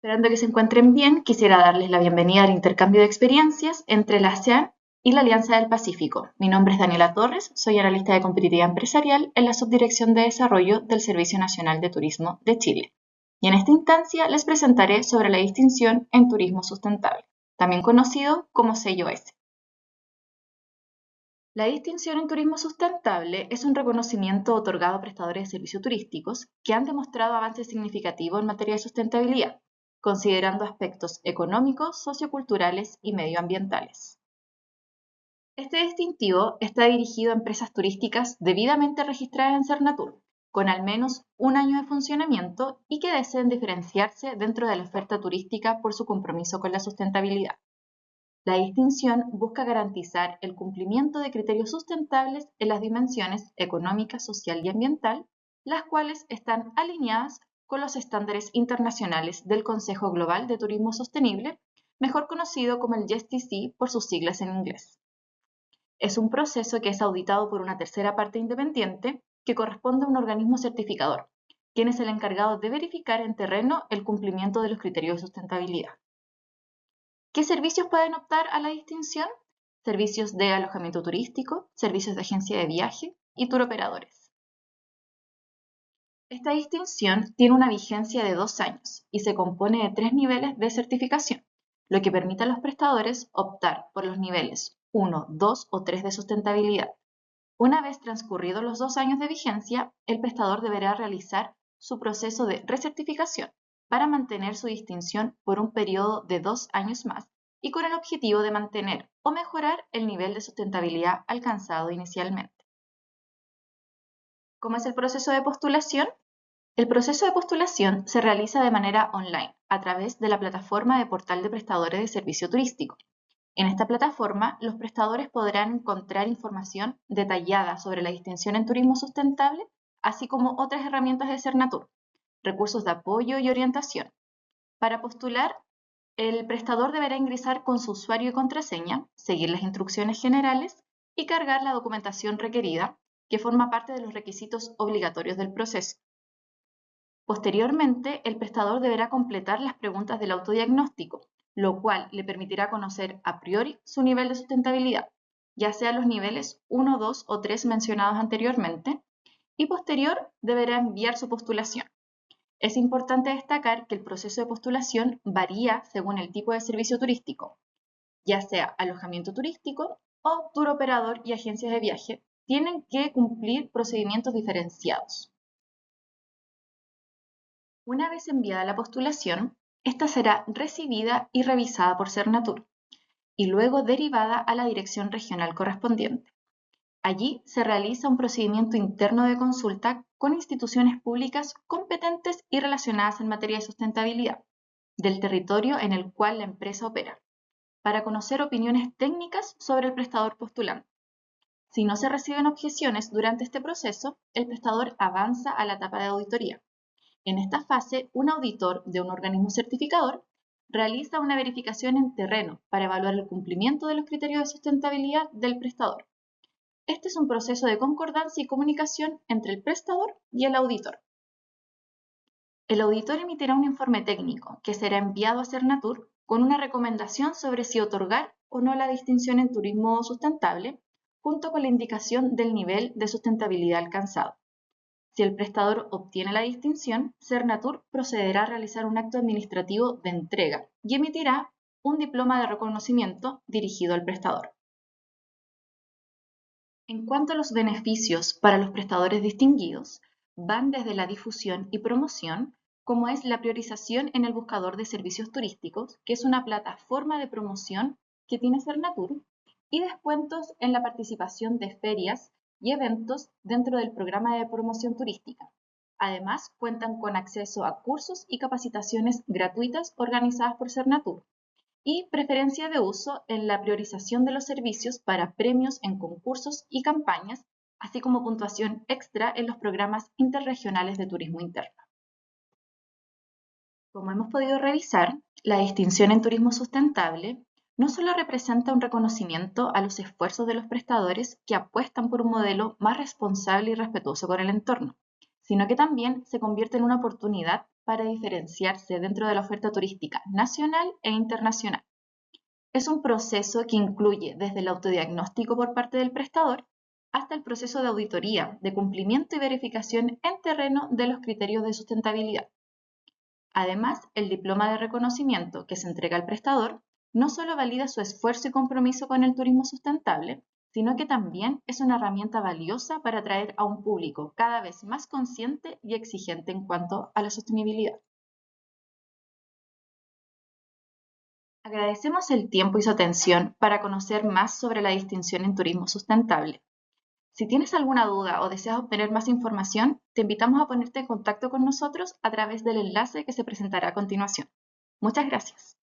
Esperando que se encuentren bien, quisiera darles la bienvenida al intercambio de experiencias entre la ASEAN y la Alianza del Pacífico. Mi nombre es Daniela Torres, soy analista de competitividad empresarial en la Subdirección de Desarrollo del Servicio Nacional de Turismo de Chile. Y en esta instancia les presentaré sobre la distinción en turismo sustentable, también conocido como sello S. La distinción en turismo sustentable es un reconocimiento otorgado a prestadores de servicios turísticos que han demostrado avances significativos en materia de sustentabilidad, considerando aspectos económicos, socioculturales y medioambientales. Este distintivo está dirigido a empresas turísticas debidamente registradas en Cernatur, con al menos un año de funcionamiento y que deseen diferenciarse dentro de la oferta turística por su compromiso con la sustentabilidad. La distinción busca garantizar el cumplimiento de criterios sustentables en las dimensiones económica, social y ambiental, las cuales están alineadas con los estándares internacionales del Consejo Global de Turismo Sostenible, mejor conocido como el GSTC por sus siglas en inglés. Es un proceso que es auditado por una tercera parte independiente que corresponde a un organismo certificador, quien es el encargado de verificar en terreno el cumplimiento de los criterios de sustentabilidad. ¿Qué servicios pueden optar a la distinción? Servicios de alojamiento turístico, servicios de agencia de viaje y turoperadores. Esta distinción tiene una vigencia de 2 años y se compone de 3 niveles de certificación, lo que permite a los prestadores optar por los niveles 1, 2 o 3 de sustentabilidad. Una vez transcurridos los 2 años de vigencia, el prestador deberá realizar su proceso de recertificación para mantener su distinción por un periodo de 2 años más y con el objetivo de mantener o mejorar el nivel de sustentabilidad alcanzado inicialmente. ¿Cómo es el proceso de postulación? El proceso de postulación se realiza de manera online a través de la plataforma de portal de prestadores de servicio turístico. En esta plataforma, los prestadores podrán encontrar información detallada sobre la distinción en turismo sustentable, así como otras herramientas de Cernatur, recursos de apoyo y orientación. Para postular, el prestador deberá ingresar con su usuario y contraseña, seguir las instrucciones generales y cargar la documentación requerida, que forma parte de los requisitos obligatorios del proceso. Posteriormente, el prestador deberá completar las preguntas del autodiagnóstico, lo cual le permitirá conocer a priori su nivel de sustentabilidad, ya sea los niveles 1, 2 o 3 mencionados anteriormente, y posterior deberá enviar su postulación. Es importante destacar que el proceso de postulación varía según el tipo de servicio turístico, ya sea alojamiento turístico o tour operador y agencias de viaje, tienen que cumplir procedimientos diferenciados. Una vez enviada la postulación, esta será recibida y revisada por Cernatur y luego derivada a la dirección regional correspondiente. Allí se realiza un procedimiento interno de consulta con instituciones públicas competentes y relacionadas en materia de sustentabilidad del territorio en el cual la empresa opera, para conocer opiniones técnicas sobre el prestador postulante. Si no se reciben objeciones durante este proceso, el prestador avanza a la etapa de auditoría. En esta fase, un auditor de un organismo certificador realiza una verificación en terreno para evaluar el cumplimiento de los criterios de sustentabilidad del prestador. Este es un proceso de concordancia y comunicación entre el prestador y el auditor. El auditor emitirá un informe técnico que será enviado a Cernatur con una recomendación sobre si otorgar o no la distinción en turismo sustentable, junto con la indicación del nivel de sustentabilidad alcanzado. Si el prestador obtiene la distinción, Cernatur procederá a realizar un acto administrativo de entrega y emitirá un diploma de reconocimiento dirigido al prestador. En cuanto a los beneficios para los prestadores distinguidos, van desde la difusión y promoción, como es la priorización en el buscador de servicios turísticos, que es una plataforma de promoción que tiene Cernatur, y descuentos en la participación de ferias y eventos dentro del programa de promoción turística. Además, cuentan con acceso a cursos y capacitaciones gratuitas organizadas por Cernatur y preferencia de uso en la priorización de los servicios para premios en concursos y campañas, así como puntuación extra en los programas interregionales de turismo interno. Como hemos podido revisar, la distinción en turismo sustentable no solo representa un reconocimiento a los esfuerzos de los prestadores que apuestan por un modelo más responsable y respetuoso con el entorno, sino que también se convierte en una oportunidad para diferenciarse dentro de la oferta turística nacional e internacional. Es un proceso que incluye desde el autodiagnóstico por parte del prestador hasta el proceso de auditoría, de cumplimiento y verificación en terreno de los criterios de sustentabilidad. Además, el diploma de reconocimiento que se entrega al prestador no solo valida su esfuerzo y compromiso con el turismo sustentable, sino que también es una herramienta valiosa para atraer a un público cada vez más consciente y exigente en cuanto a la sostenibilidad. Agradecemos el tiempo y su atención para conocer más sobre la distinción en turismo sustentable. Si tienes alguna duda o deseas obtener más información, te invitamos a ponerte en contacto con nosotros a través del enlace que se presentará a continuación. Muchas gracias.